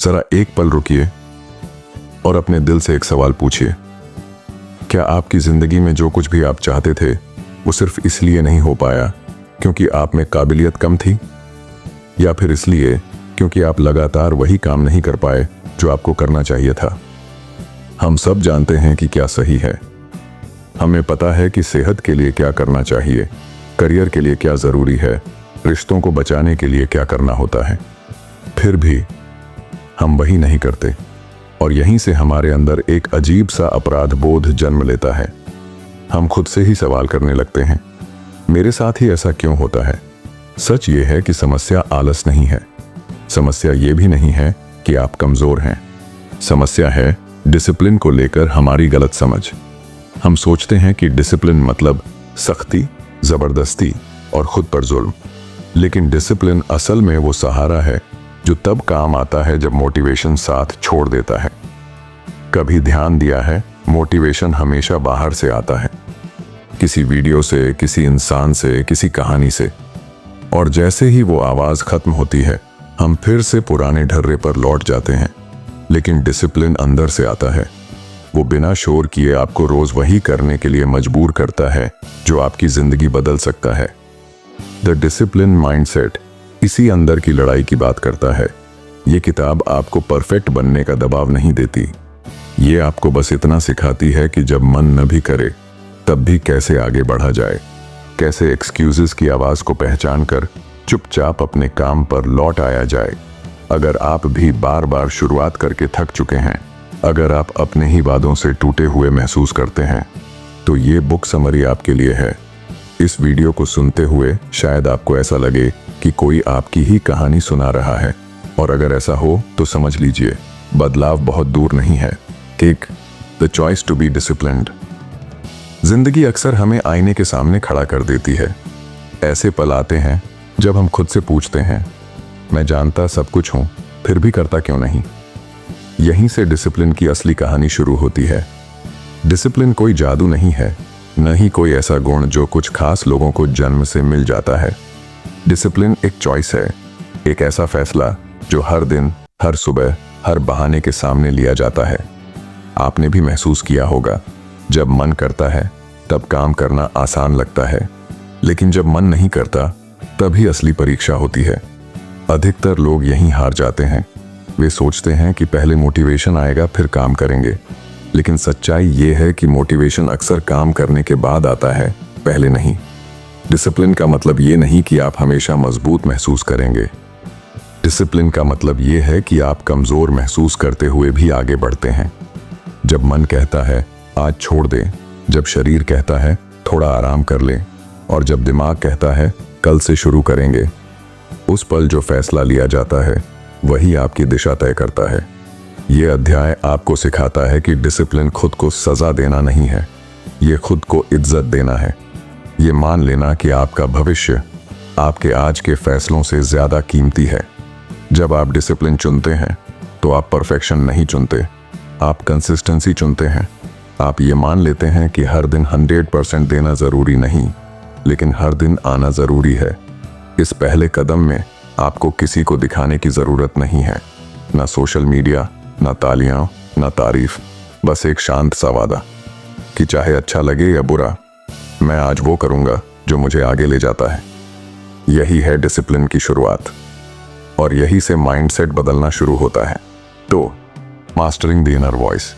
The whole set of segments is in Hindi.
जरा एक पल रुकिए और अपने दिल से एक सवाल पूछिए। क्या आपकी जिंदगी में जो कुछ भी आप चाहते थे वो सिर्फ इसलिए नहीं हो पाया क्योंकि आप में काबिलियत कम थी, या फिर इसलिए क्योंकि आप लगातार वही काम नहीं कर पाए जो आपको करना चाहिए था? हम सब जानते हैं कि क्या सही है। हमें पता है कि सेहत के लिए क्या करना चाहिए, करियर के लिए क्या जरूरी है, रिश्तों को बचाने के लिए क्या करना होता है। फिर भी हम वही नहीं करते और यहीं से हमारे अंदर एक अजीब सा अपराध बोध जन्म लेता है। हम खुद से ही सवाल करने लगते हैं, मेरे साथ ही ऐसा क्यों होता है? सच ये है कि समस्या आलस नहीं है। समस्या ये भी नहीं है कि आप कमजोर हैं। समस्या है डिसिप्लिन को लेकर हमारी गलत समझ। हम सोचते हैं कि डिसिप्लिन मतलब सख्ती, जबरदस्ती और खुद पर जुल्म। लेकिन डिसिप्लिन असल में वो सहारा है जो तब काम आता है जब मोटिवेशन साथ छोड़ देता है। कभी ध्यान दिया है, मोटिवेशन हमेशा बाहर से आता है, किसी वीडियो से, किसी इंसान से, किसी कहानी से, और जैसे ही वो आवाज खत्म होती है हम फिर से पुराने ढर्रे पर लौट जाते हैं। लेकिन डिसिप्लिन अंदर से आता है। वो बिना शोर किए आपको रोज वही करने के लिए मजबूर करता है जो आपकी जिंदगी बदल सकता है। द डिसिप्लिन माइंडसेट इसी अंदर की लड़ाई की बात करता है। ये किताब आपको परफेक्ट बनने का दबाव नहीं देती। ये आपको बस इतना सिखाती है कि जब मन न भी करे तब भी कैसे आगे बढ़ा जाए, कैसे एक्सक्यूजेस की आवाज को पहचान कर चुपचाप अपने काम पर लौट आया जाए। अगर आप भी बार बार शुरुआत करके थक चुके हैं, अगर आप अपने ही वादों से टूटे हुए महसूस करते हैं, तो ये बुक समरी आपके लिए है। इस वीडियो को सुनते हुए शायद आपको ऐसा लगे कि कोई आपकी ही कहानी सुना रहा है, और अगर ऐसा हो तो समझ लीजिए बदलाव बहुत दूर नहीं है। Take the choice to be disciplined. जिंदगी अक्सर हमें आईने के सामने खड़ा कर देती है। ऐसे पल आते हैं जब हम खुद से पूछते हैं, मैं जानता सब कुछ हूं फिर भी करता क्यों नहीं? यहीं से डिसिप्लिन की असली कहानी शुरू होती है। डिसिप्लिन कोई जादू नहीं है, न ही कोई ऐसा गुण जो कुछ खास लोगों को जन्म से मिल जाता है। डिसिप्लिन एक चॉइस है, एक ऐसा फैसला जो हर दिन, हर सुबह, हर बहाने के सामने लिया जाता है। आपने भी महसूस किया होगा, जब मन करता है तब काम करना आसान लगता है, लेकिन जब मन नहीं करता तभी असली परीक्षा होती है। अधिकतर लोग यहीं हार जाते हैं। वे सोचते हैं कि पहले मोटिवेशन आएगा फिर काम करेंगे, लेकिन सच्चाई ये है कि मोटिवेशन अक्सर काम करने के बाद आता है, पहले नहीं। डिसिप्लिन का मतलब ये नहीं कि आप हमेशा मजबूत महसूस करेंगे। डिसिप्लिन का मतलब ये है कि आप कमजोर महसूस करते हुए भी आगे बढ़ते हैं। जब मन कहता है आज छोड़ दें, जब शरीर कहता है थोड़ा आराम कर लें, और जब दिमाग कहता है कल से शुरू करेंगे, उस पल जो फैसला लिया जाता है वही आपकी दिशा तय करता है। ये अध्याय आपको सिखाता है कि डिसिप्लिन खुद को सजा देना नहीं है, ये खुद को इज्जत देना है। ये मान लेना कि आपका भविष्य आपके आज के फैसलों से ज्यादा कीमती है। जब आप डिसिप्लिन चुनते हैं तो आप परफेक्शन नहीं चुनते, आप कंसिस्टेंसी चुनते हैं। आप ये मान लेते हैं कि हर दिन 100% देना जरूरी नहीं, लेकिन हर दिन आना जरूरी है। इस पहले कदम में आपको किसी को दिखाने की जरूरत नहीं है, ना सोशल मीडिया, ना तालियां, ना तारीफ, बस एक शांत सा वादा कि चाहे अच्छा लगे या बुरा, मैं आज वो करूंगा जो मुझे आगे ले जाता है। यही है डिसिप्लिन की शुरुआत, और यही से माइंडसेट बदलना शुरू होता है। तो मास्टरिंग द इनर वॉइस।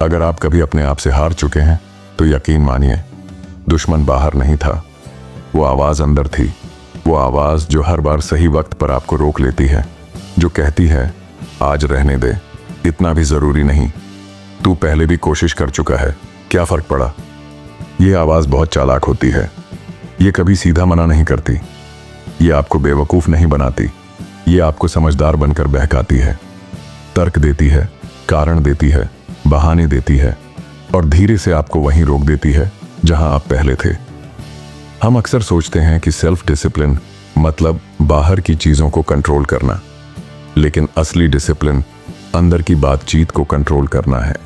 अगर आप कभी अपने आप से हार चुके हैं तो यकीन मानिए, दुश्मन बाहर नहीं था, वो आवाज अंदर थी। वो आवाज जो हर बार सही वक्त पर आपको रोक लेती है, जो कहती है आज रहने दे, इतना भी जरूरी नहीं, तू पहले भी कोशिश कर चुका है, क्या फर्क पड़ा। ये आवाज बहुत चालाक होती है। ये कभी सीधा मना नहीं करती, ये आपको बेवकूफ नहीं बनाती, ये आपको समझदार बनकर बहकाती है। तर्क देती है, कारण देती है, बहाने देती है, और धीरे से आपको वहीं रोक देती है जहां आप पहले थे। हम अक्सर सोचते हैं कि सेल्फ डिसिप्लिन मतलब बाहर की चीजों को कंट्रोल करना, लेकिन असली डिसिप्लिन अंदर की बातचीत को कंट्रोल करना है।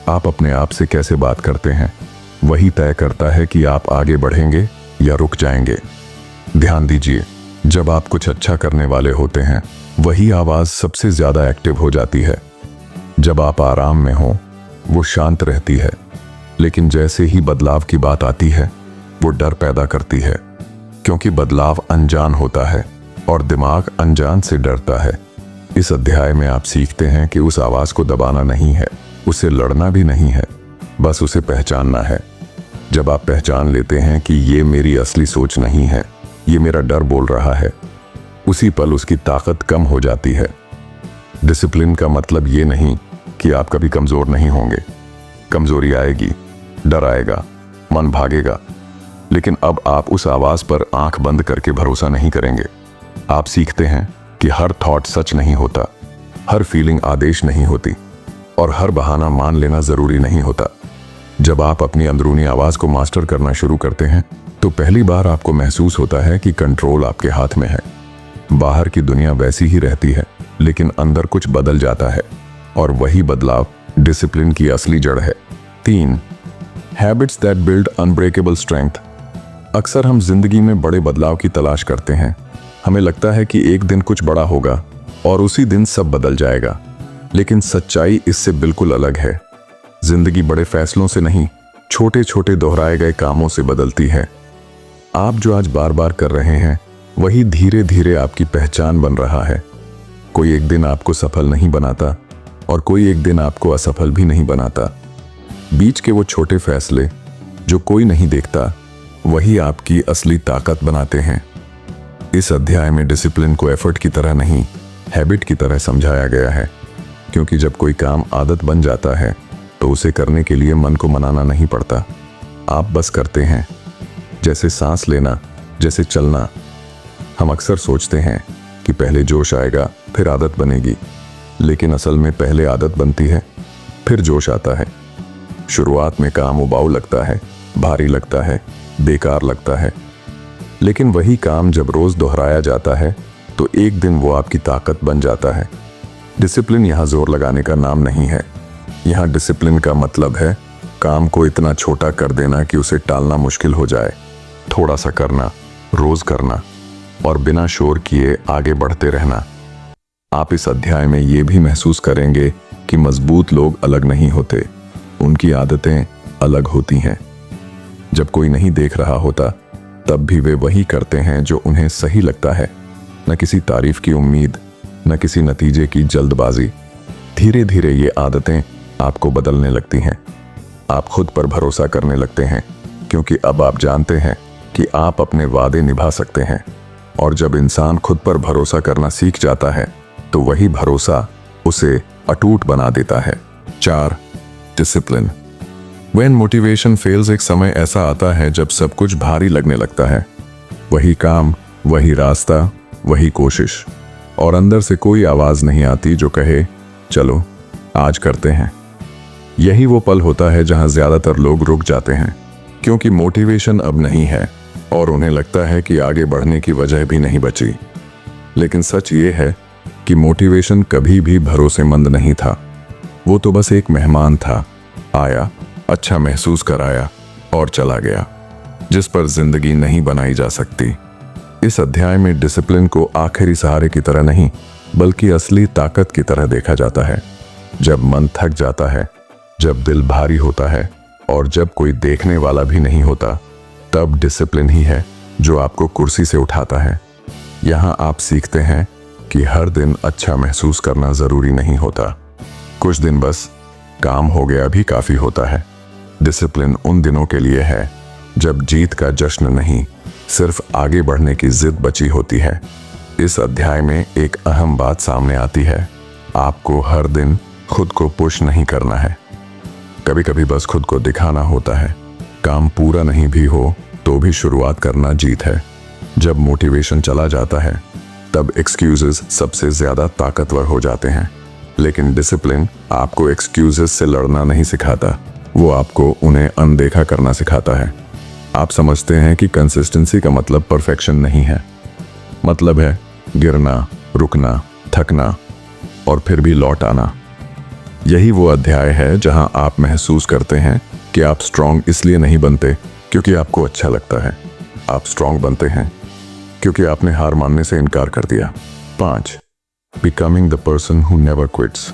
आप अपने आप से कैसे बात करते हैं वही तय करता है कि आप आगे बढ़ेंगे या रुक जाएंगे। ध्यान दीजिए, जब आप कुछ अच्छा करने वाले होते हैं वही आवाज सबसे ज्यादा एक्टिव हो जाती है। जब आप आराम में हो वो शांत रहती है, लेकिन जैसे ही बदलाव की बात आती है वो डर पैदा करती है, क्योंकि बदलाव अनजान होता है और दिमाग अनजान से डरता है। इस अध्याय में आप सीखते हैं कि उस आवाज को दबाना नहीं है, उसे लड़ना भी नहीं है, बस उसे पहचानना है। जब आप पहचान लेते हैं कि ये मेरी असली सोच नहीं है, ये मेरा डर बोल रहा है, उसी पल उसकी ताकत कम हो जाती है। डिसिप्लिन का मतलब ये नहीं कि आप कभी कमजोर नहीं होंगे। कमजोरी आएगी, डर आएगा, मन भागेगा, लेकिन अब आप उस आवाज पर आंख बंद करके भरोसा नहीं करेंगे। आप सीखते हैं कि हर थॉट सच नहीं होता, हर फीलिंग आदेश नहीं होती, और हर बहाना मान लेना जरूरी नहीं होता। जब आप अपनी अंदरूनी आवाज को मास्टर करना शुरू करते हैं तो पहली बार आपको महसूस होता है कि कंट्रोल आपके हाथ में है। बाहर की दुनिया वैसी ही रहती है, लेकिन अंदर कुछ बदल जाता है, और वही बदलाव डिसिप्लिन की असली जड़ है। 3. Habits that build unbreakable strength. अक्सर हम जिंदगी में बड़े बदलाव की तलाश करते हैं। हमें लगता है कि एक दिन कुछ बड़ा होगा और उसी दिन सब बदल जाएगा, लेकिन सच्चाई इससे बिल्कुल अलग है। जिंदगी बड़े फैसलों से नहीं, छोटे छोटे दोहराए गए कामों से बदलती है। आप जो आज बार बार कर रहे हैं वही धीरे धीरे आपकी पहचान बन रहा है। कोई एक दिन आपको सफल नहीं बनाता और कोई एक दिन आपको असफल भी नहीं बनाता। बीच के वो छोटे फैसले जो कोई नहीं देखता, वही आपकी असली ताकत बनाते हैं। इस अध्याय में डिसिप्लिन को एफर्ट की तरह नहीं, हैबिट की तरह समझाया गया है, क्योंकि जब कोई काम आदत बन जाता है तो उसे करने के लिए मन को मनाना नहीं पड़ता। आप बस करते हैं, जैसे सांस लेना, जैसे चलना। हम अक्सर सोचते हैं कि पहले जोश आएगा फिर आदत बनेगी, लेकिन असल में पहले आदत बनती है फिर जोश आता है। शुरुआत में काम उबाऊ लगता है, भारी लगता है, बेकार लगता है, लेकिन वही काम जब रोज दोहराया जाता है तो एक दिन वो आपकी ताकत बन जाता है। डिसिप्लिन यहाँ जोर लगाने का नाम नहीं है। यहाँ डिसिप्लिन का मतलब है काम को इतना छोटा कर देना कि उसे टालना मुश्किल हो जाए। थोड़ा सा करना, रोज करना, और बिना शोर किए आगे बढ़ते रहना। आप इस अध्याय में ये भी महसूस करेंगे कि मजबूत लोग अलग नहीं होते, उनकी आदतें अलग होती हैं। जब कोई नहीं देख रहा होता तब भी वे वही करते हैं जो उन्हें सही लगता है। न किसी तारीफ की उम्मीद, न किसी नतीजे की जल्दबाजी। धीरे धीरे ये आदतें आपको बदलने लगती हैं। आप खुद पर भरोसा करने लगते हैं, क्योंकि अब आप जानते हैं कि आप अपने वादे निभा सकते हैं। और जब इंसान खुद पर भरोसा करना सीख जाता है तो वही भरोसा उसे अटूट बना देता है। 4. डिसिप्लिन। व्हेन मोटिवेशन फेल्स, एक समय ऐसा आता है जब सब कुछ भारी लगने लगता है। वही काम, वही रास्ता, वही कोशिश, और अंदर से कोई आवाज नहीं आती जो कहे चलो आज करते हैं। यही वो पल होता है जहां ज्यादातर लोग रुक जाते हैं, क्योंकि मोटिवेशन अब नहीं है और उन्हें लगता है कि आगे बढ़ने की वजह भी नहीं बची। लेकिन सच ये है कि मोटिवेशन कभी भी भरोसेमंद नहीं था। वो तो बस एक मेहमान था, आया, अच्छा महसूस कराया और चला गया, जिस पर जिंदगी नहीं बनाई जा सकती। इस अध्याय में डिसिप्लिन को आखिरी सहारे की तरह नहीं, बल्कि असली ताकत की तरह देखा जाता है। जब मन थक जाता है, जब दिल भारी होता है और जब कोई देखने वाला भी नहीं होता, तब डिसिप्लिन ही है जो आपको कुर्सी से उठाता है। यहाँ आप सीखते हैं कि हर दिन अच्छा महसूस करना जरूरी नहीं होता। कुछ दिन बस काम हो गया भी काफी होता है। डिसिप्लिन उन दिनों के लिए है जब जीत का जश्न नहीं, सिर्फ आगे बढ़ने की जिद बची होती है। इस अध्याय में एक अहम बात सामने आती है। आपको हर दिन खुद को पुश नहीं करना है। कभी कभी बस खुद को दिखाना होता है। काम पूरा नहीं भी हो तो भी शुरुआत करना जीत है। जब मोटिवेशन चला जाता है तब एक्सक्यूजेस सबसे ज्यादा ताकतवर हो जाते हैं, लेकिन डिसिप्लिन आपको एक्सक्यूजेस से लड़ना नहीं सिखाता, वो आपको उन्हें अनदेखा करना सिखाता है। आप समझते हैं कि कंसिस्टेंसी का मतलब परफेक्शन नहीं है, मतलब है गिरना, रुकना, थकना और फिर भी लौट आना। यही वो अध्याय है जहां आप महसूस करते हैं कि आप स्ट्रांग इसलिए नहीं बनते क्योंकि आपको अच्छा लगता है, आप स्ट्रांग बनते हैं क्योंकि आपने हार मानने से इनकार कर दिया। 5. Becoming the person who never quits.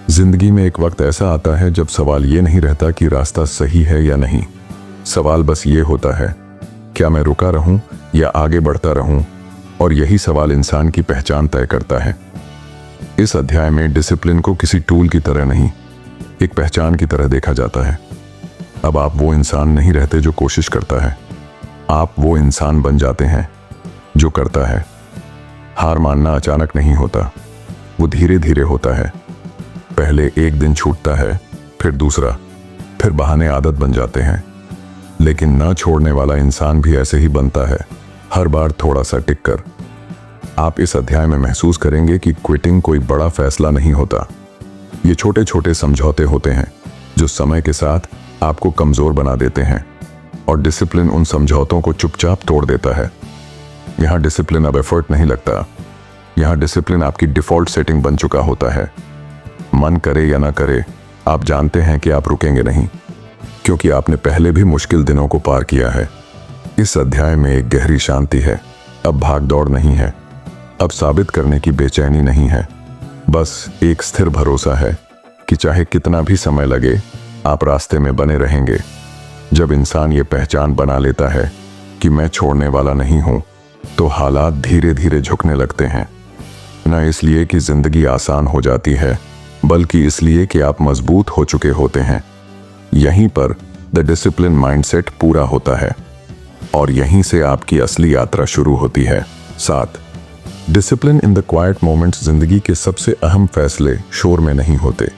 जिंदगी में एक वक्त ऐसा आता है जब सवाल ये नहीं रहता कि रास्ता सही है या नहीं। सवाल बस ये होता है, क्या मैं रुका रहूं या आगे बढ़ता रहूं? और यही सवाल इंसान की पहचान तय करता है। इस अध्याय में डिसिप्लिन को किसी टूल की तरह नहीं, एक पहचान की तरह देखा जाता है। अब आप वो इंसान नहीं रहते जो कोशिश करता है, आप वो इंसान बन जाते हैं जो करता है। हार मानना अचानक नहीं होता, वो धीरे धीरे होता है। पहले एक दिन छूटता है, फिर दूसरा, फिर बहाने आदत बन जाते हैं। लेकिन न छोड़ने वाला इंसान भी ऐसे ही बनता है, हर बार थोड़ा सा टिक कर। आप इस अध्याय में महसूस करेंगे कि क्विटिंग कोई बड़ा फैसला नहीं होता। ये छोटे छोटे समझौते होते हैं जो समय के साथ आपको कमजोर बना देते हैं, और डिसिप्लिन उन समझौतों को चुपचाप तोड़ देता है। यहाँ डिसिप्लिन अब एफर्ट नहीं लगता, यहाँ डिसिप्लिन आपकी डिफॉल्ट सेटिंग बन चुका होता है। मन करे या ना करे, आप जानते हैं कि आप रुकेंगे नहीं, क्योंकि आपने पहले भी मुश्किल दिनों को पार किया है। इस अध्याय में एक गहरी शांति है। अब भाग दौड़ नहीं है, अब साबित करने की बेचैनी नहीं है, बस एक स्थिर भरोसा है कि चाहे कितना भी समय लगे, आप रास्ते में बने रहेंगे। जब इंसान ये पहचान बना लेता है कि मैं छोड़ने वाला नहीं हूं, तो हालात धीरे धीरे झुकने लगते हैं। न इसलिए कि जिंदगी आसान हो जाती है, बल्कि इसलिए कि आप मजबूत हो चुके होते हैं। यहीं पर द डिसिप्लिन माइंडसेट पूरा होता है, और यहीं से आपकी असली यात्रा शुरू होती है। 7, discipline in the quite moments. जिंदगी के सबसे अहम फैसले शोर में नहीं होते,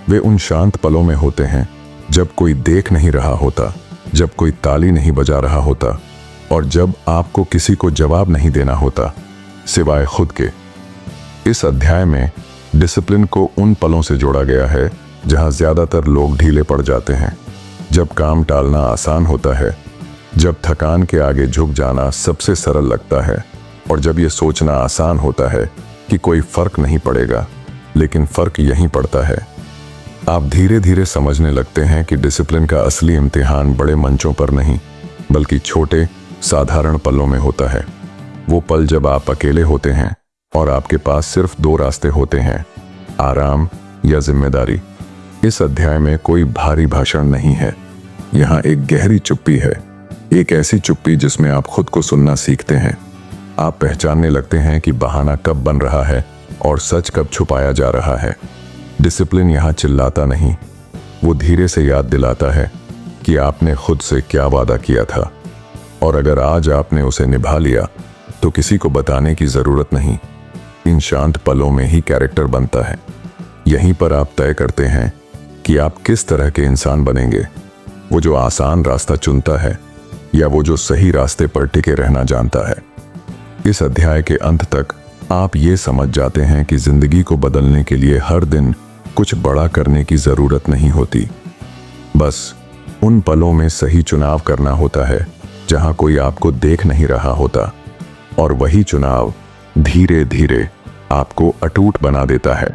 वे उन शांत पलों में होते हैं जब कोई देख नहीं रहा होता, जब कोई ताली नहीं बजा रहा होता, और जब आपको किसी को जवाब नहीं देना होता सिवाय खुद के। इस अध्याय में डिसिप्लिन को उन पलों से जोड़ा गया है जहां ज्यादातर लोग ढीले पड़ जाते हैं, जब काम टालना आसान होता है, जब थकान के आगे झुक जाना सबसे सरल लगता है, और जब यह सोचना आसान होता है कि कोई फर्क नहीं पड़ेगा, लेकिन फर्क यहीं पड़ता है। आप धीरे धीरे समझने लगते हैं कि डिसिप्लिन का असली इम्तिहान बड़े मंचों पर नहीं, बल्कि छोटे साधारण पलों में होता है। वो पल जब आप अकेले होते हैं और आपके पास सिर्फ 2 रास्ते होते हैं, आराम या जिम्मेदारी। इस अध्याय में कोई भारी भाषण नहीं है, यहाँ एक गहरी चुप्पी है, एक ऐसी चुप्पी जिसमें आप खुद को सुनना सीखते हैं। आप पहचानने लगते हैं कि बहाना कब बन रहा है और सच कब छुपाया जा रहा है। डिसिप्लिन यहाँ चिल्लाता नहीं, वो धीरे से याद दिलाता है कि आपने खुद से क्या वादा किया था, और अगर आज आपने उसे निभा लिया तो किसी को बताने की जरूरत नहीं। इन शांत पलों में ही कैरेक्टर बनता है। यहीं पर आप तय करते हैं कि आप किस तरह के इंसान बनेंगे, वो जो आसान रास्ता चुनता है या वो जो सही रास्ते पर टिके रहना जानता है। इस अध्याय के अंत तक आप ये समझ जाते हैं कि जिंदगी को बदलने के लिए हर दिन कुछ बड़ा करने की जरूरत नहीं होती, बस उन पलों में सही चुनाव करना होता है जहां कोई आपको देख नहीं रहा होता, और वही चुनाव धीरे धीरे आपको अटूट बना देता है।